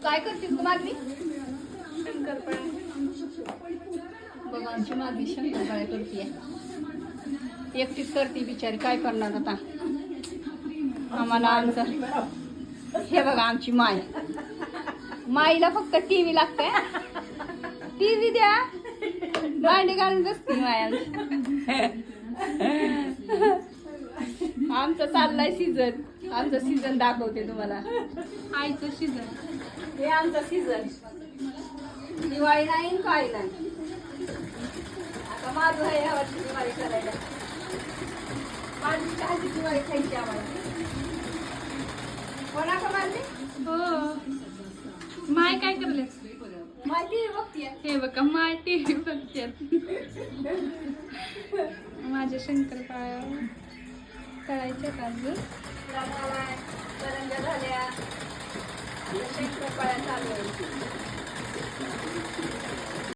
काय करतेस ग मागणी? बघा आमची मागणी शंकरपाळ्या करते. एकटीच करते बिचारी, काय करणार आता. आम्हाला आमचं हे बघा आमची माय. माईला फक्त टीव्ही लागते. टीव्ही द्या, भांडी घालून बसते माय आमचं चाललाय सीझन. आमचं सीझन दाखवते तुम्हाला. आईचं सीझन हे आमचं सीझन. दिवाळी नाही काय नाही. आता माझं आहे ह्या वर्षी दिवाळी करायला. माझी चहाची दिवाळी खायची आम्हाला. कोणा का माझी? हो माय काय करले? माय टीव्ही बघतीये. हे बघा माय टीव्ही बघते. माझ्या शंकरपाळ्या तळायच्यात अजून. करंज्या झाल्या. शंकरपाळ्या चालू आहे.